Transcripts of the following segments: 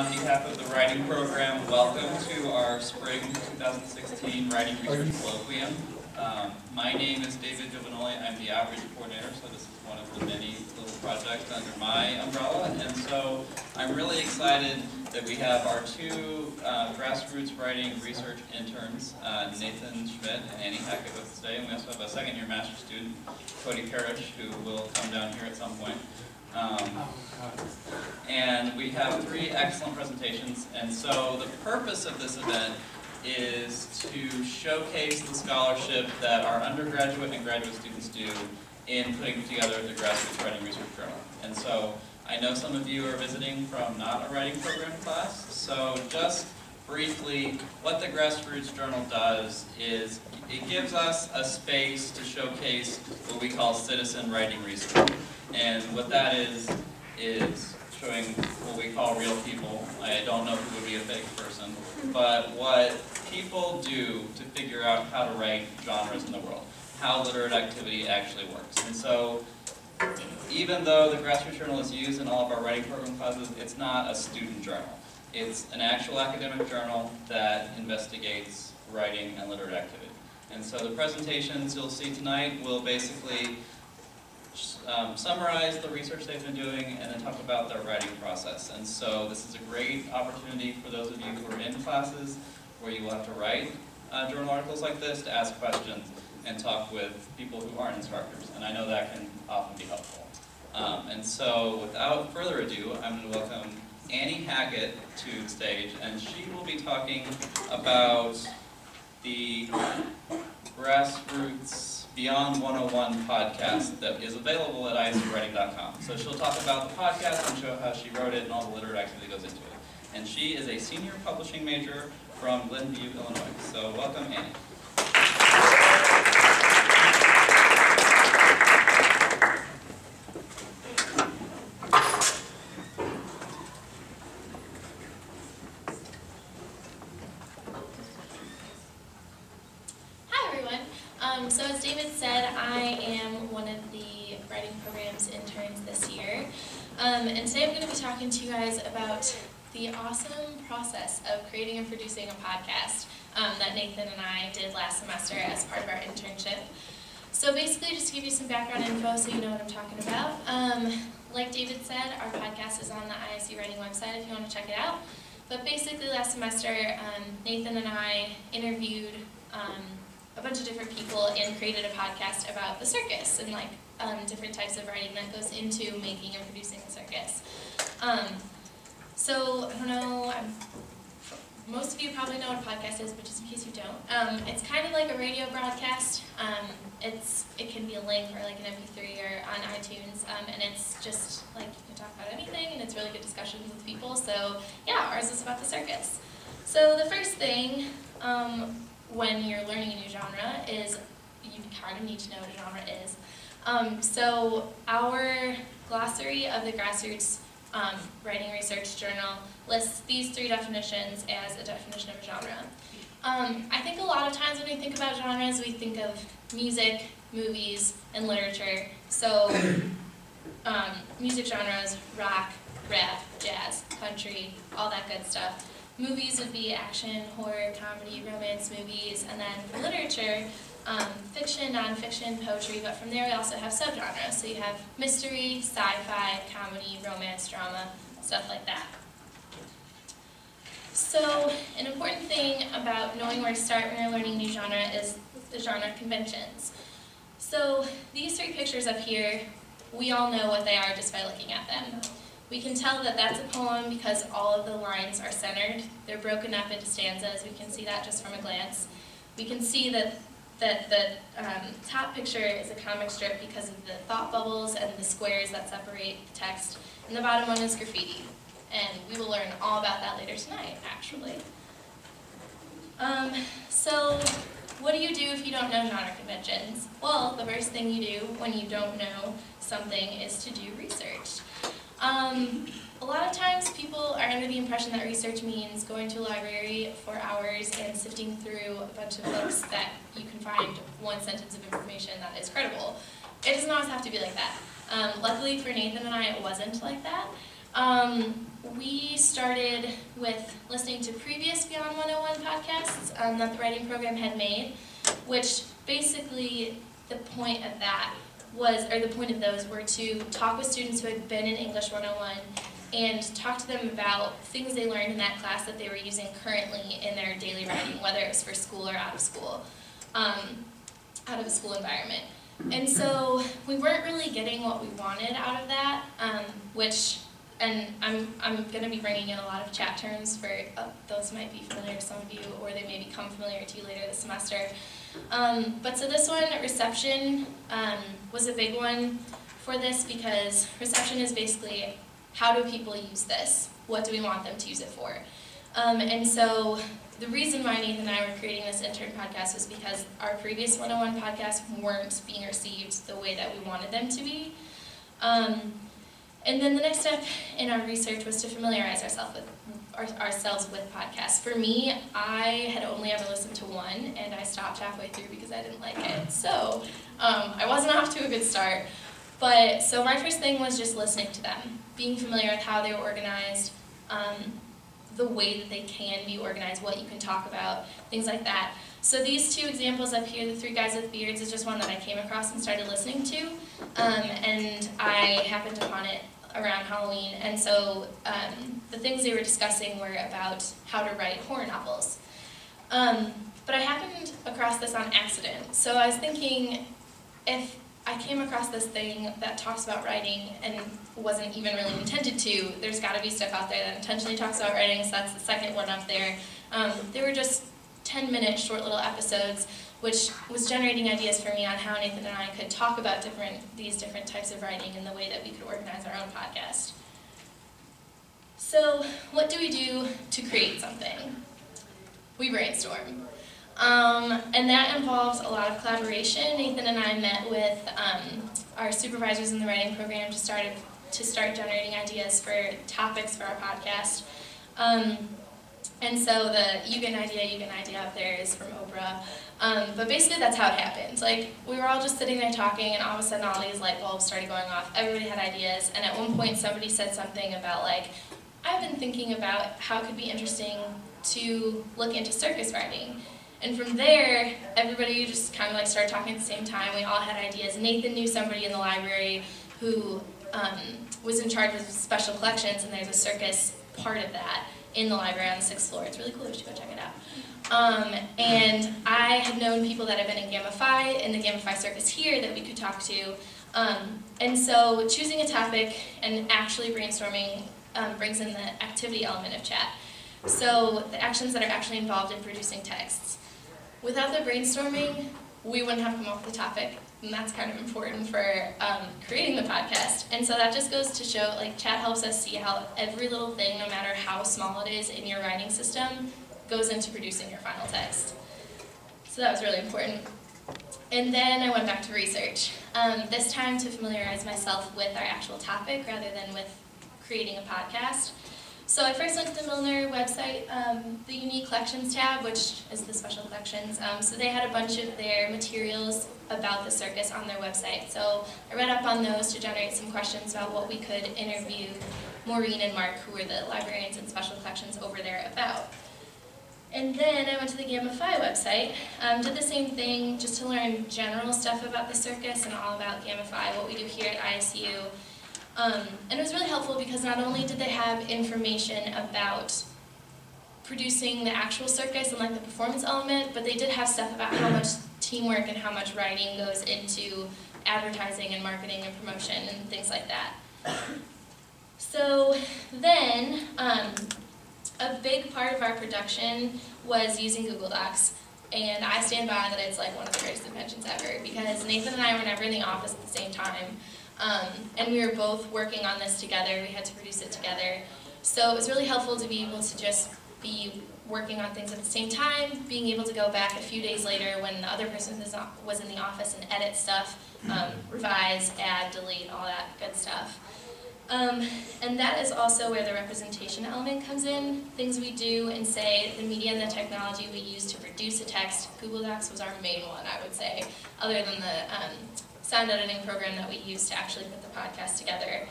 On behalf of the writing program, welcome to our spring 2016 Writing Research Colloquium. My name is David Giovanoli. I'm the outreach coordinator, so this is one of the many little projects under my umbrella. And so I'm really excited that we have our two Grassroots writing research interns, Nathan Schmidt and Annie Hackett, with us today. And we also have a second-year master's student, Cody Parish, who will come down here at some point. And we have three excellent presentations, and so the purpose of this event is to showcase the scholarship that our undergraduate and graduate students do in putting together the Grassroots Writing Research Journal. And so I know some of you are visiting from not a writing program class, so just briefly, what the Grassroots Journal does is it gives us a space to showcase what we call citizen writing research. And what that is showing what we call real people. I don't know who would be a fake person, but what people do to figure out how to write genres in the world, how literate activity actually works. And so, even though the Grassroots Journal is used in all of our writing program classes, it's not a student journal. It's an actual academic journal that investigates writing and literate activity. And so the presentations you'll see tonight will basically summarize the research they've been doing and then talk about their writing process. And so this is a great opportunity for those of you who are in classes where you will have to write journal articles like this, to ask questions and talk with people who aren't instructors. And I know that can often be helpful. And so without further ado, I'm going to welcome Annie Hackett to the stage, and she will be talking about the Grassroots Beyond 101 podcast that is available at iswriting.com. So she'll talk about the podcast and show how she wrote it and all the literate activity that goes into it. And she is a senior publishing major from Glenview, Illinois. So welcome, Annie. So as David said, I am one of the writing program's interns this year. And today I'm going to be talking to you guys about the awesome process of creating and producing a podcast that Nathan and I did last semester as part of our internship. So basically, just to give you some background info so you know what I'm talking about. Like David said, our podcast is on the ISU Writing website if you want to check it out. But basically last semester, Nathan and I interviewed a bunch of different people and created a podcast about the circus and different types of writing that goes into making and producing the circus. So I don't know, most of you probably know what a podcast is, but just in case you don't, it's kind of like a radio broadcast. It can be a link or like an MP3 or on iTunes, and it's just like you can talk about anything, and it's really good discussions with people. So yeah, ours is about the circus. So the first thing, when you're learning a new genre is you kind of need to know what a genre is. So our glossary of the Grassroots Writing Research Journal lists these three definitions as a definition of a genre. I think a lot of times when we think about genres, we think of music, movies, and literature. So music genres, rock, rap, jazz, country, all that good stuff. Movies would be action, horror, comedy, romance movies, and then for literature, fiction, nonfiction, poetry, but from there we also have subgenres. So you have mystery, sci-fi, comedy, romance, drama, stuff like that. So an important thing about knowing where to start when you're learning a new genre is the genre conventions. So these three pictures up here, we all know what they are just by looking at them. We can tell that that's a poem because all of the lines are centered. They're broken up into stanzas. We can see that just from a glance. We can see that the top picture is a comic strip because of the thought bubbles and the squares that separate the text. And the bottom one is graffiti. And we will learn all about that later tonight, actually. So what do you do if you don't know genre conventions? Well, the first thing you do when you don't know something is to do research. A lot of times people are under the impression that research means going to a library for hours and sifting through a bunch of books that you can find one sentence of information that is credible. It doesn't always have to be like that. Luckily for Nathan and I, it wasn't like that. We started with listening to previous Beyond 101 podcasts that the writing program had made, which basically the point of that was, or the point of those were to talk with students who had been in English 101 and talk to them about things they learned in that class that they were using currently in their daily writing, whether it was for school or out of school, out of a school environment. And so we weren't really getting what we wanted out of that, and I'm going to be bringing in a lot of chat terms for those might be familiar to some of you, or they may become familiar to you later this semester. But so this one, reception, was a big one for this, because reception is basically, how do people use this? What do we want them to use it for? And so the reason why Nathan and I were creating this intern podcast was because our previous 101 podcasts weren't being received the way that we wanted them to be. And then the next step in our research was to familiarize ourselves with podcasts. For me, I had only ever listened to one, and I stopped halfway through because I didn't like it. So I wasn't off to a good start. But so my first thing was just listening to them, being familiar with how they were organized, the way that they can be organized, what you can talk about, things like that. So these two examples up here, the three guys with beards, is just one that I came across and started listening to, and I happened upon it around Halloween, and so the things they were discussing were about how to write horror novels. But I happened across this on accident, so I was thinking, if I came across this thing that talks about writing and wasn't even really intended to, there's got to be stuff out there that intentionally talks about writing, so that's the second one up there. They were just 10-minute short little episodes, which was generating ideas for me on how Nathan and I could talk about these different types of writing and the way that we could organize our own podcast. So what do we do to create something? We brainstorm. And that involves a lot of collaboration. Nathan and I met with our supervisors in the writing program to start generating ideas for topics for our podcast. And so the you get an idea up there is from Oprah. But basically that's how it happened. Like, we were all just sitting there talking, and all of a sudden all these light bulbs started going off. Everybody had ideas, and at one point somebody said something about, like, I've been thinking about how it could be interesting to look into circus writing. And from there, everybody just kind of like started talking at the same time. We all had ideas. Nathan knew somebody in the library who was in charge of special collections, and there's a circus part of that in the library on the 6th floor. It's really cool. You should go check it out. And I had known people that have been in Gamma Phi, in the Gamma Phi circus here, that we could talk to. And so choosing a topic and actually brainstorming brings in the activity element of chat. So the actions that are actually involved in producing texts. Without the brainstorming, we wouldn't have come up with the topic, and that's kind of important for creating the podcast. And so that just goes to show, like, chat helps us see how every little thing, no matter how small it is in your writing system, goes into producing your final text. So that was really important. And then I went back to research, this time to familiarize myself with our actual topic rather than with creating a podcast. So I first went to the Milner website, the Unique Collections tab, which is the special collections. So they had a bunch of their materials about the circus on their website. So I read up on those to generate some questions about what we could interview Maureen and Mark, who were the librarians and special collections over there, about. And then I went to the Gamma Phi website, did the same thing just to learn general stuff about the circus and all about Gamma Phi, what we do here at ISU. And it was really helpful because not only did they have information about producing the actual circus and like the performance element, but they did have stuff about how much teamwork and how much writing goes into advertising and marketing and promotion and things like that. So then, a big part of our production was using Google Docs. And I stand by that it's like one of the greatest inventions ever, because Nathan and I were never in the office at the same time. And we were both working on this together. We had to produce it together. So it was really helpful to be able to just be working on things at the same time, being able to go back a few days later when the other person was in the office and edit stuff, revise, add, delete, all that good stuff. And that is also where the representation element comes in. Things we do and say, the media and the technology we use to produce a text. Google Docs was our main one, I would say, other than the sound editing program that we use to actually put the podcast together.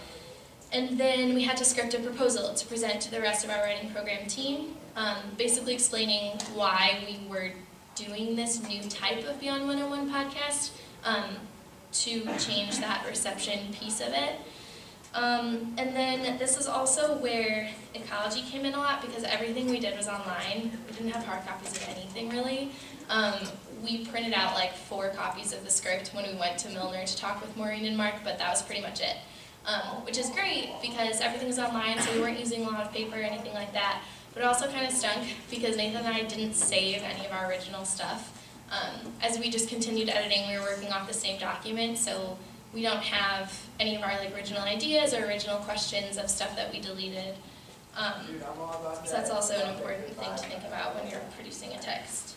And then we had to script a proposal to present to the rest of our writing program team, basically explaining why we were doing this new type of Beyond 101 podcast to change that reception piece of it. And then this is also where Ecology came in a lot because everything we did was online. We didn't have hard copies of anything really. We printed out like 4 copies of the script when we went to Milner to talk with Maureen and Mark, but that was pretty much it. Which is great because everything was online, so we weren't using a lot of paper or anything like that. But it also kind of stunk because Nathan and I didn't save any of our original stuff. As we just continued editing, we were working off the same document, so we don't have any of our like original ideas or original questions of stuff that we deleted. So that's also an important thing to think about when you're producing a text.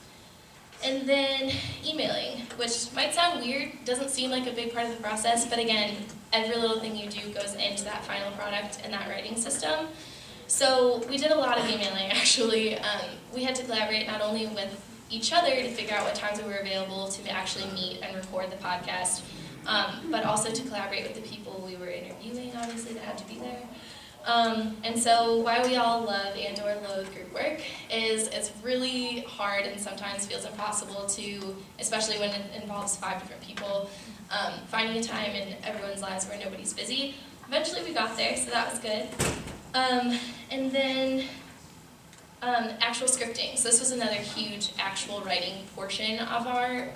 And then emailing, which might sound weird, doesn't seem like a big part of the process, but again, every little thing you do goes into that final product and that writing system. So we did a lot of emailing actually. We had to collaborate not only with each other to figure out what times we were available to actually meet and record the podcast, but also to collaborate with the people we were interviewing, obviously, that had to be there. And so why we all love and/or loathe group work is it's really hard and sometimes feels impossible to, especially when it involves 5 different people, finding a time in everyone's lives where nobody's busy. Eventually we got there, so that was good. And then actual scripting. So this was another huge actual writing portion of our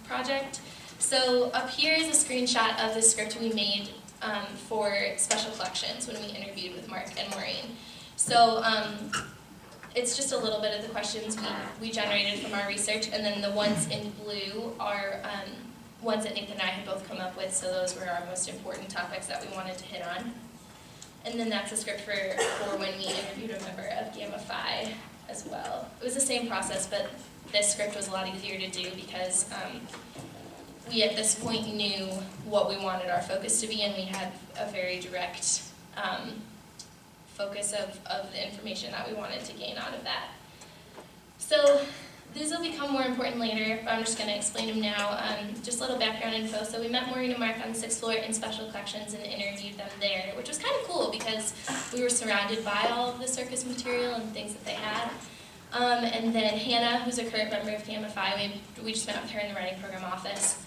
project. So up here is a screenshot of the script we made for special collections when we interviewed with Mark and Maureen. So it's just a little bit of the questions we generated from our research, and then the ones in blue are ones that Nathan and I had both come up with, so those were our most important topics that we wanted to hit on. And then that's a script for when we interviewed a member of Gamma Phi as well. It was the same process, but this script was a lot easier to do because we at this point knew what we wanted our focus to be, and we had a very direct focus of the information that we wanted to gain out of that. So these will become more important later, but I'm just going to explain them now. Just a little background info. So we met Maureen and Mark on the 6th floor in special collections and interviewed them there, which was kind of cool because we were surrounded by all of the circus material and things that they had. And then Hannah, who's a current member of Gamma Phi, we just met with her in the writing program office.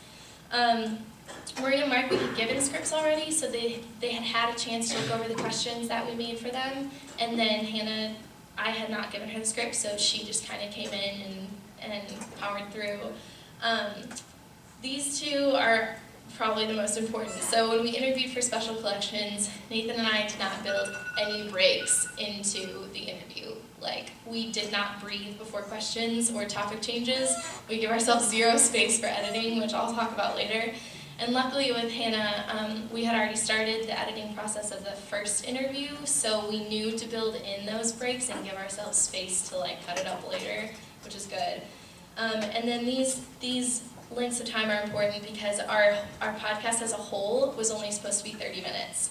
Maureen and Mark, we had given scripts already, so they had a chance to look over the questions that we made for them. And then Hannah, I had not given her the script, so she just kind of came in and powered through. These 2 are probably the most important. So when we interviewed for special collections, Nathan and I did not build any breaks into the interview. Like, we did not breathe before questions or topic changes. We give ourselves 0 space for editing, which I'll talk about later. And luckily with Hannah, we had already started the editing process of the first interview, so we knew to build in those breaks and give ourselves space to like cut it up later, which is good. And then these lengths of time are important because our podcast as a whole was only supposed to be 30 minutes.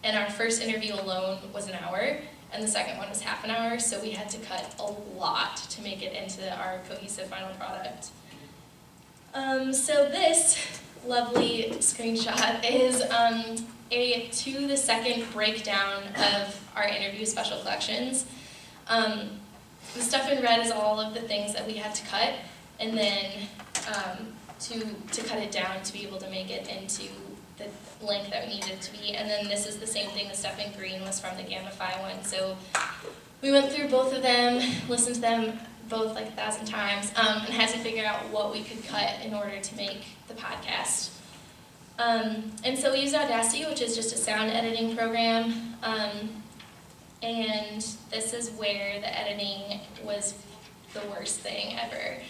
And our first interview alone was an hour, and the second one was half an hour, so we had to cut a lot to make it into our cohesive final product. So this lovely screenshot is a to the second breakdown of our interview special collections. The stuff in red is all of the things that we had to cut, and then to cut it down to be able to make it into the length that we needed it to be. And then this is the same thing, the stuff in green was from the Gamma Phi one. So we went through both of them, listened to them both like 1,000 times, and had to figure out what we could cut in order to make the podcast. And so we used Audacity, which is just a sound editing program, and this is where the editing was the worst thing ever.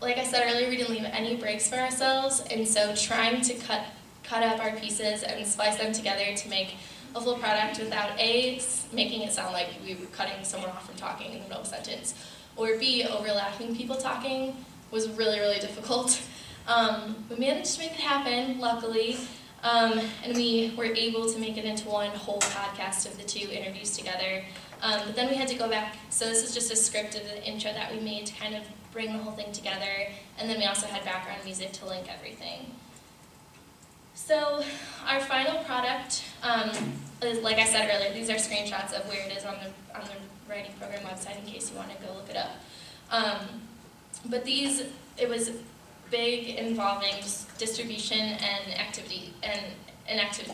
Like I said earlier, we didn't leave any breaks for ourselves, and so trying to cut up our pieces and splice them together to make a full product without A, making it sound like we were cutting someone off from talking in the middle of a sentence, or B, overlapping people talking was really, really difficult. We managed to make it happen, luckily, and we were able to make it into one whole podcast of the 2 interviews together. But then we had to go back, so this is just a script of the intro that we made to kind of bring the whole thing together, and then we also had background music to link everything. So our final product is, like I said earlier, these are screenshots of where it is on the writing program website in case you want to go look it up. But these, it was big, involving just distribution and activity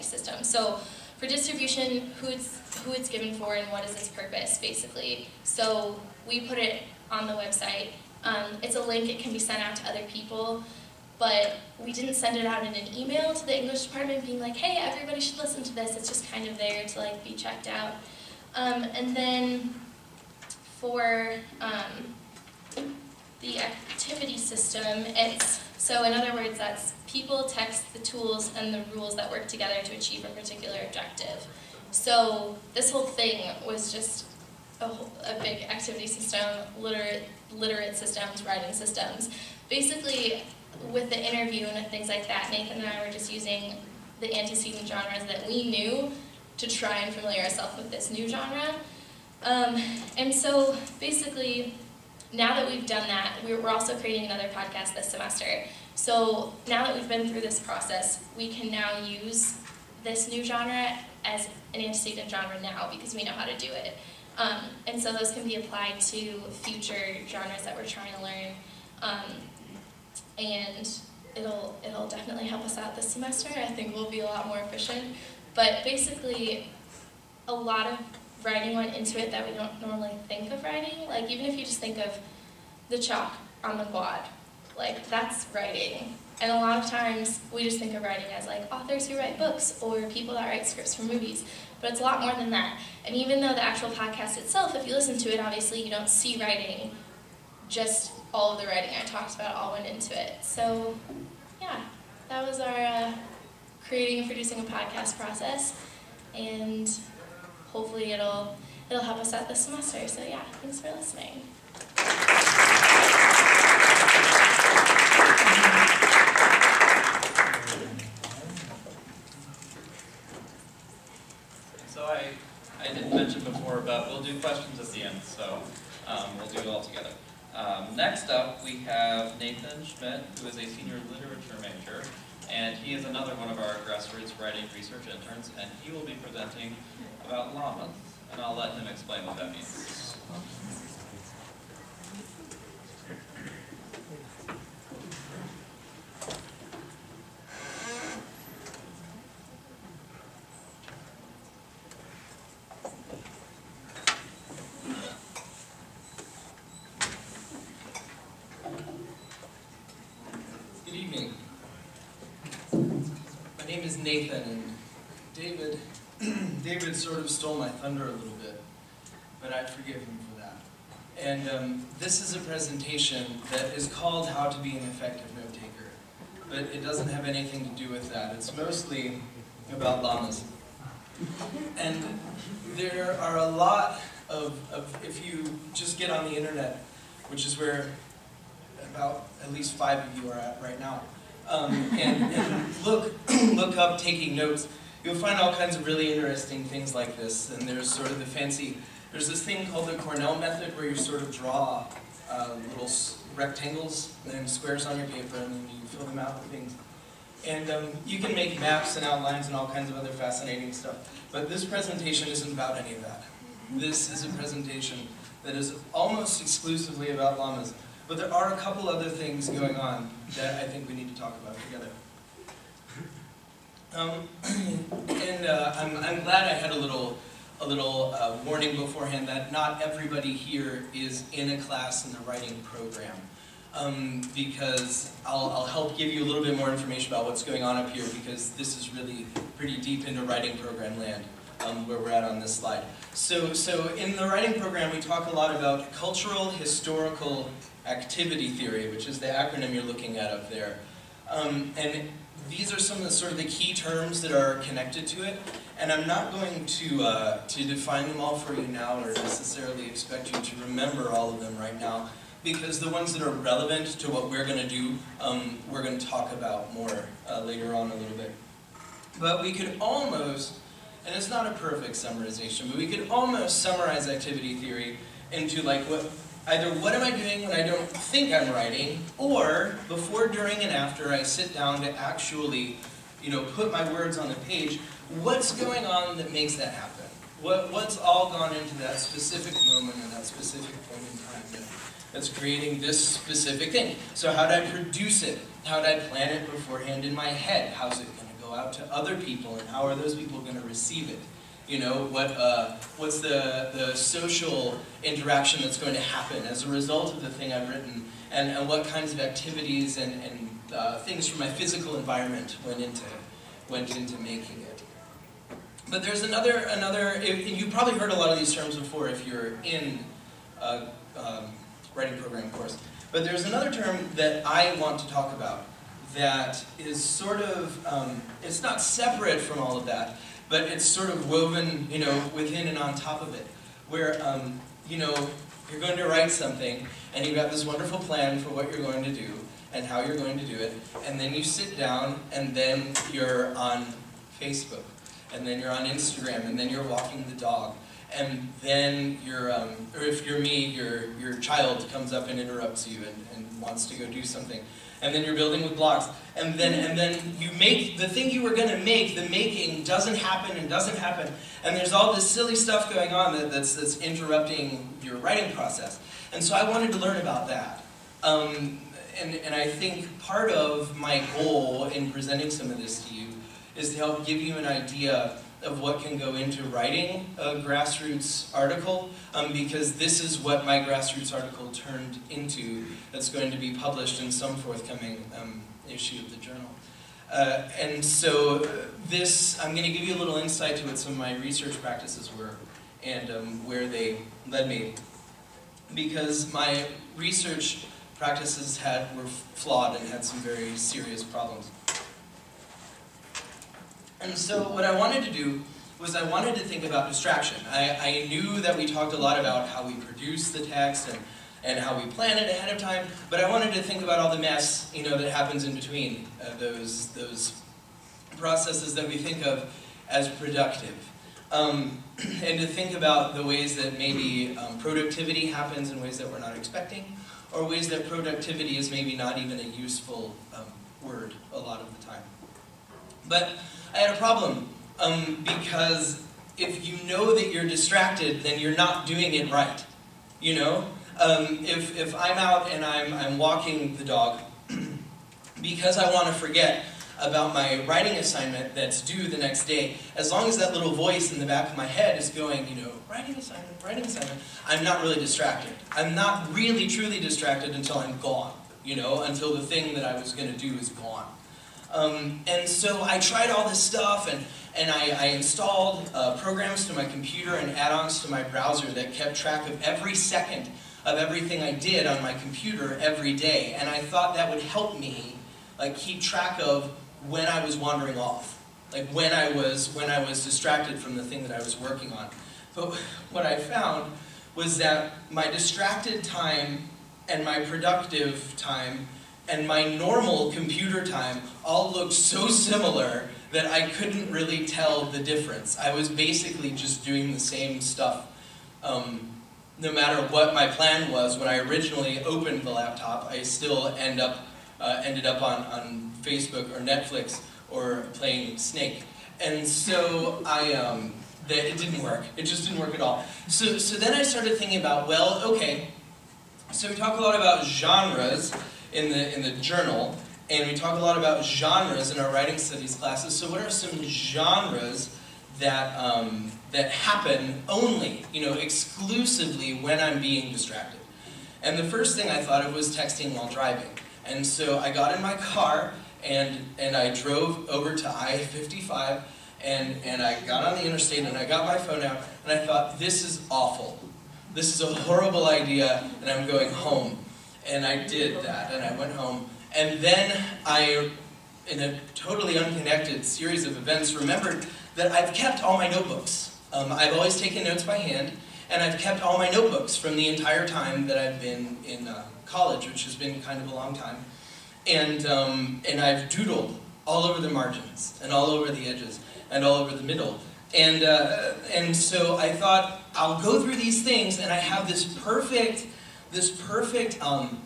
system. So for distribution, who it's given for and what is its purpose, basically. So we put it on the website. It's a link, it can be sent out to other people, but we didn't send it out in an email to the English department being like, hey, everybody should listen to this. It's just kind of there to like be checked out. And then for the activity system, so in other words, that's people, text, the tools, and the rules that work together to achieve a particular objective. So this whole thing was just a big activity system, literate systems, writing systems. Basically, with the interview and things like that, Nathan and I were just using the antecedent genres that we knew to try and familiar ourselves with this new genre. And so basically, now that we've done that, we're also creating another podcast this semester. So now that we've been through this process, we can now use this new genre as an antecedent genre now because we know how to do it. And so those can be applied to future genres that we're trying to learn. And it'll definitely help us out this semester. I think we'll be a lot more efficient. But basically, a lot of writing went into it that we don't normally think of writing. Like, even if you just think of the chalk on the quad, like, that's writing. And a lot of times, we just think of writing as, like, authors who write books or people that write scripts for movies. But it's a lot more than that. And even though the actual podcast itself, if you listen to it, obviously, you don't see writing, just all of the writing I talked about all went into it. So, yeah, that was our creating and producing a podcast process. And hopefully it'll help us out this semester. So yeah, thanks for listening. So I didn't mention before, but we'll do questions at the end, so we'll do it all together. Next up, we have Nathan Schmidt, who is a senior literature major, and he is another one of our Grassroots writing research interns, and he will be presenting about llamas, and I'll let him explain what that means. Good evening. My name is Nathan, and David sort of stole my thunder a little bit, but I forgive him for that. And this is a presentation that is called How to Be an Effective Note-Taker, but it doesn't have anything to do with that. It's mostly about llamas. And there are a lot of if you just get on the internet, which is where about at least 5 of you are at right now, and look up taking notes, you'll find all kinds of really interesting things like this. And there's sort of there's this thing called the Cornell method where you sort of draw little rectangles and squares on your paper, and then you fill them out with things. And you can make maps and outlines and all kinds of other fascinating stuff. But this presentation isn't about any of that. This is a presentation that is almost exclusively about llamas. But there are a couple other things going on that I think we need to talk about together. I'm glad I had a little warning beforehand that not everybody here is in a class in the writing program. Because I'll help give you a little bit more information about what's going on up here, because this is really pretty deep into writing program land, where we're at on this slide. So in the writing program, we talk a lot about cultural historical activity theory, which is the acronym you're looking at up there. And these are some of the sort of the key terms that are connected to it. And I'm not going to define them all for you now, or necessarily expect you to remember all of them right now, because the ones that are relevant to what we're going to do, we're going to talk about more later on a little bit. But we could almost, and it's not a perfect summarization, but we could almost summarize activity theory into like either what am I doing when I don't think I'm writing, or before, during, and after I sit down to actually, put my words on the page, what's going on that makes that happen? What's all gone into that specific moment or that specific point in time that's creating this specific thing? So how did I produce it? How did I plan it beforehand in my head? How's it going to go out to other people, and how are those people going to receive it? What's the social interaction that's going to happen as a result of the thing I've written, and what kinds of activities and things from my physical environment went into making it. But there's another, you've probably heard a lot of these terms before if you're in a writing program course, but there's another term that I want to talk about that is sort of, it's not separate from all of that, but it's sort of woven, within and on top of it, where, you're going to write something, and you've got this wonderful plan for what you're going to do, and how you're going to do it, and then you sit down, and then you're on Facebook, and then you're on Instagram, and then you're walking the dog, and then you're, or if you're me, your child comes up and interrupts you and wants to go do something, and then you're building with blocks, and then you make the thing you were going to make. The making doesn't happen, and there's all this silly stuff going on that's interrupting your writing process. And so I wanted to learn about that. And I think part of my goal in presenting some of this to you is to help give you an idea of what can go into writing a Grassroots article, because this is what my Grassroots article turned into that's going to be published in some forthcoming issue of the journal. And so I'm going to give you a little insight to what some of my research practices were and where they led me, because my research practices were flawed and had some very serious problems. And so what I wanted to do was I wanted to think about distraction. I knew that we talked a lot about how we produce the text and how we plan it ahead of time, but I wanted to think about all the mess that happens in between those processes that we think of as productive. And to think about the ways that maybe productivity happens in ways that we're not expecting, or ways that productivity is maybe not even a useful word a lot of the time. But I had a problem, because if you know that you're distracted, then you're not doing it right. If I'm out and I'm walking the dog, because I want to forget about my writing assignment that's due the next day, as long as that little voice in the back of my head is going, writing assignment, I'm not really distracted. I'm not really truly distracted until I'm gone, until the thing that I was going to do is gone. And so I tried all this stuff, and I installed programs to my computer and add-ons to my browser that kept track of every second of everything I did on my computer every day. And I thought that would help me keep track of when I was wandering off, when I was distracted from the thing that I was working on. But what I found was that my distracted time and my productive time and my normal computer time all looked so similar that I couldn't really tell the difference. I was basically just doing the same stuff. No matter what my plan was, when I originally opened the laptop, I still ended up on Facebook or Netflix or playing Snake. And so it didn't work. It just didn't work at all. So then I started thinking about, well, okay, so we talk a lot about genres in the journal, and we talk a lot about genres in our writing studies classes. So what are some genres that happen only, exclusively when I'm being distracted? And the first thing I thought of was texting while driving. And so I got in my car and I drove over to I-55 and I got on the interstate and I got my phone out and I thought, this is awful. This is a horrible idea and I'm going home. And I did that and I went home. And then I, in a totally unconnected series of events, remembered that I've kept all my notebooks. I've always taken notes by hand, and I've kept all my notebooks from the entire time that I've been in college, which has been kind of a long time. And I've doodled all over the margins, and all over the edges, and all over the middle. And so I thought, I'll go through these things, and I have this perfect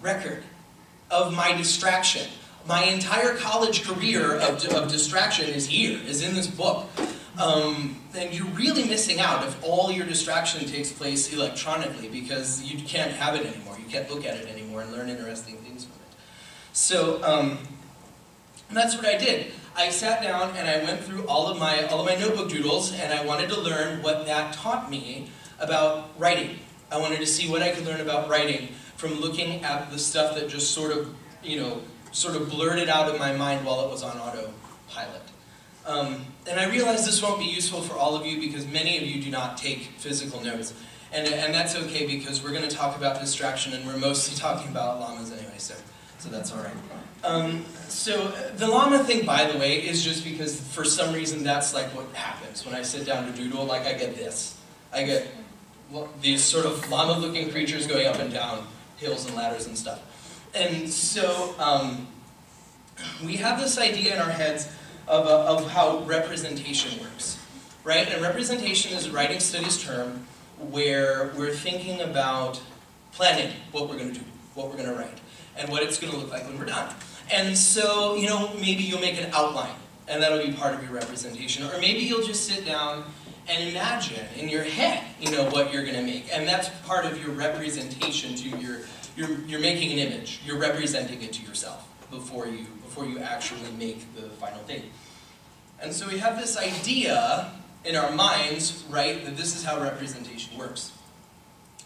record of my distraction, My entire college career of distraction is here, is in this book. And you're really missing out if all your distraction takes place electronically, because you can't have it anymore. You can't look at it anymore and learn interesting things from it. So that's what I did. I sat down and I went through all of my notebook doodles, and I wanted to learn what that taught me about writing. I wanted to see what I could learn about writing from looking at the stuff that just sort of blurted out in my mind while it was on autopilot. And I realize this won't be useful for all of you because many of you do not take physical notes. And that's okay, because we're going to talk about distraction, and we're mostly talking about llamas anyway, so that's all right. So the llama thing, by the way, is just because for some reason that's like what happens when I sit down to doodle. Like, I get this. I get these sort of llama-looking creatures going up and down hills and ladders and stuff. And so we have this idea in our heads of how representation works, right? And representation is a writing studies term where we're thinking about planning what we're going to do, what we're going to write, and what it's going to look like when we're done. And so, maybe you'll make an outline, and that'll be part of your representation. Or maybe you'll just sit down and imagine in your head, what you're going to make. And that's part of your representation to you're making an image. You're representing it to yourself before you actually make the final thing. And so we have this idea in our minds, right, that this is how representation works.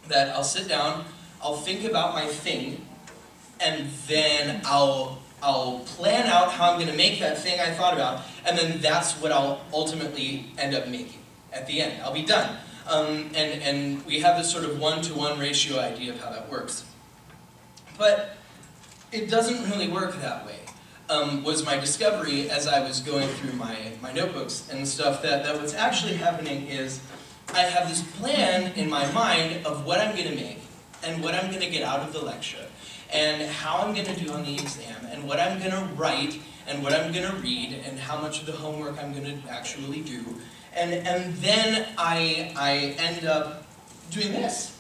That I'll sit down, I'll think about my thing, and then I'll plan out how I'm going to make that thing I thought about, and then that's what I'll ultimately end up making at the end. I'll be done. And we have this sort of 1-to-1 ratio idea of how that works. But it doesn't really work that way, was my discovery as I was going through my notebooks and stuff, that what's actually happening is I have this plan in my mind of what I'm going to make and what I'm going to get out of the lecture and how I'm going to do on the exam and what I'm going to write and what I'm going to read and how much of the homework I'm going to actually do. And then I end up doing this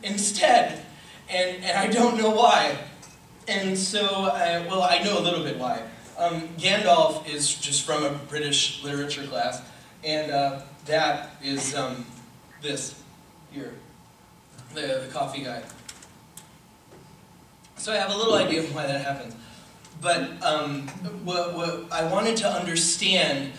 instead, and I don't know why. And so, I know a little bit why. Gandalf is just from a British literature class, and that is this here, the coffee guy. So I have a little idea of why that happens. But what I wanted to understand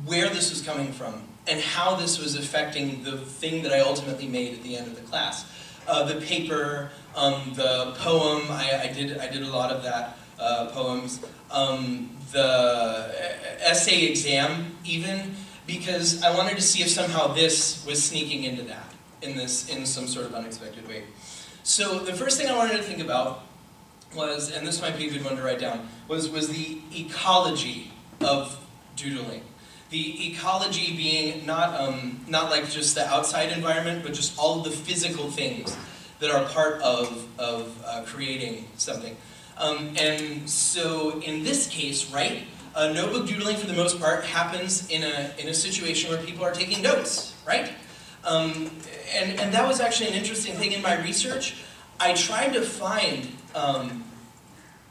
where this was coming from and how this was affecting the thing that I ultimately made at the end of the class. The paper, the poem, I did a lot of that, poems, the essay exam even, because I wanted to see if somehow this was sneaking into that in some sort of unexpected way. So the first thing I wanted to think about was, and this might be a good one to write down, was the ecology of doodling. The ecology being not like just the outside environment, but just all of the physical things that are part of creating something. And so in this case, right, notebook doodling for the most part happens in a situation where people are taking notes, right? And that was actually an interesting thing in my research. I tried to find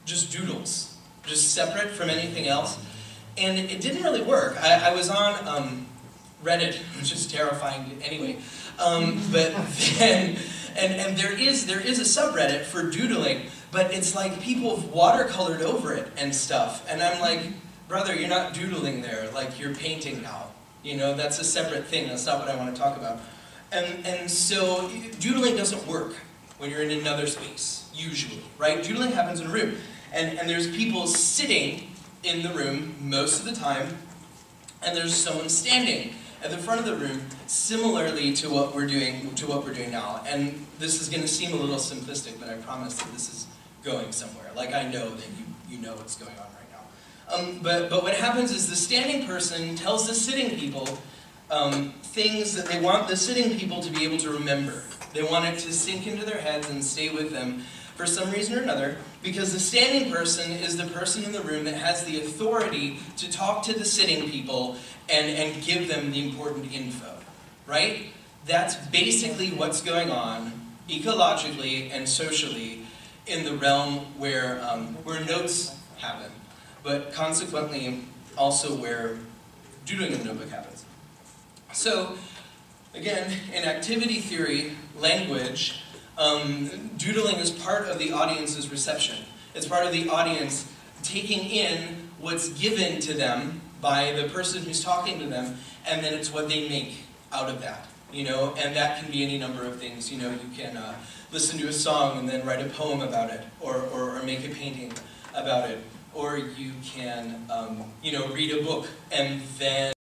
just doodles, just separate from anything else. And it didn't really work. I was on Reddit, which is terrifying anyway. But then, and there is a subreddit for doodling, but it's like people have watercolored over it and stuff. And I'm like, brother, you're not doodling there. Like, you're painting now. That's a separate thing. That's not what I want to talk about. And so doodling doesn't work when you're in another space, usually, right? Doodling happens in a room. And there's people sitting in the room most of the time, and there's someone standing at the front of the room, similarly to what we're doing now. And this is going to seem a little simplistic, but I promise that this is going somewhere. Like, I know that you know what's going on right now. But what happens is the standing person tells the sitting people things that they want the sitting people to be able to remember. They want it to sink into their heads and stay with them for some reason or another, because the standing person is the person in the room that has the authority to talk to the sitting people and give them the important info, right? That's basically what's going on ecologically and socially in the realm where notes happen, but consequently also where doodling in the notebook happens. So, again, in activity theory language, doodling is part of the audience's reception. It's part of the audience taking in what's given to them by the person who's talking to them, and then it's what they make out of that. You know, and that can be any number of things. You know, you can listen to a song and then write a poem about it, or make a painting about it, or you can, you know, read a book and then